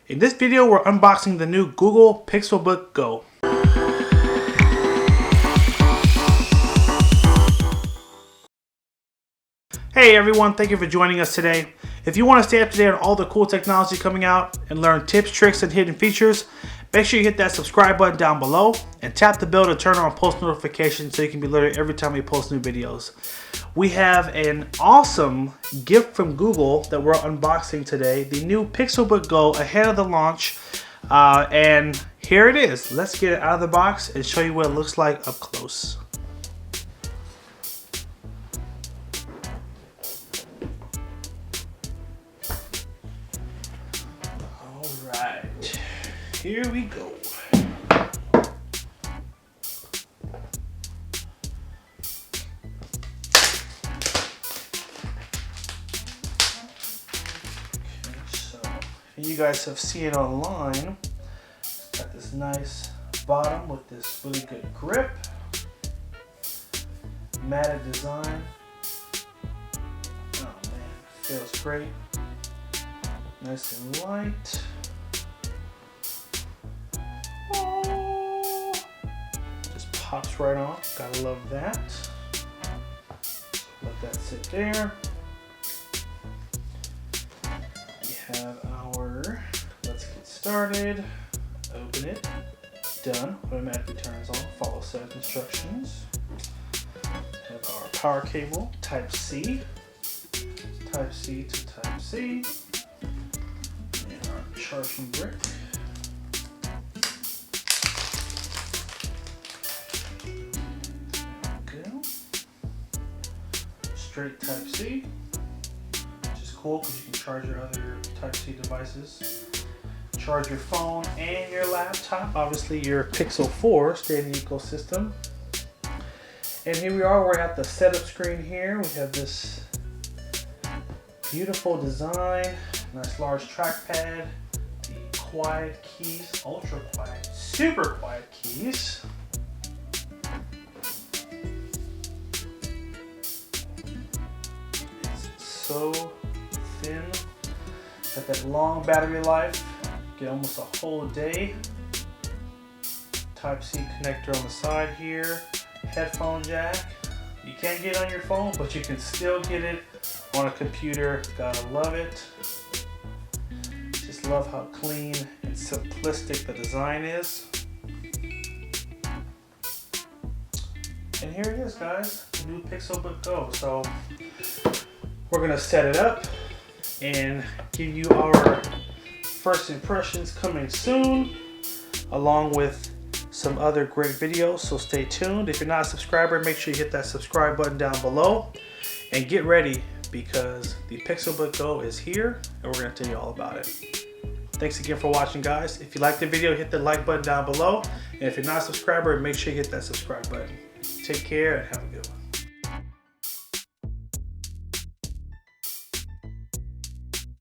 In this video, we're unboxing the new Google Pixelbook Go. Hey everyone, thank you for joining us today. If you want to stay up to date on all the cool technology coming out and learn tips, tricks, and hidden features, make sure you hit that subscribe button down below and tap the bell to turn on post notifications so you can be alerted every time we post new videos. We have an awesome gift from Google that we're unboxing today, the new Pixelbook Go ahead of the launch. And here it is. Let's get it out of the box and show you what it looks like up close. Alright, here we go. You guys have seen it online. It's got this nice bottom with this really good grip, matted design. Oh man, feels great. Nice and light. Oh, just pops right on. Gotta love that. Let that sit there. We have our, let's get started, open it, done, automatically turns on, follow set instructions. Have our power cable, type C to type C, and our charging brick. There we go. Straight type C. Cool because you can charge your other Type-C devices, charge your phone and your laptop, obviously your Pixel 4, stay in the ecosystem. And here we are, we're at the setup screen here. We have this beautiful design, nice large trackpad, the quiet keys, ultra quiet, super quiet keys. It's so thin, got that long battery life, get almost a whole day. Type-C connector on the side here, headphone jack. You can't get it on your phone, but you can still get it on a computer. Gotta love it. Just love how clean and simplistic the design is. And here it is, guys, the new Pixelbook Go. So we're gonna set it up and give you our first impressions coming soon, along with some other great videos, so stay tuned. If you're not a subscriber, make sure you hit that subscribe button down below and get ready because the Pixelbook Go is here and we're going to tell you all about it. Thanks again for watching, guys. If you liked the video, hit the like button down below, and if you're not a subscriber, make sure you hit that subscribe button. Take care and have a good one.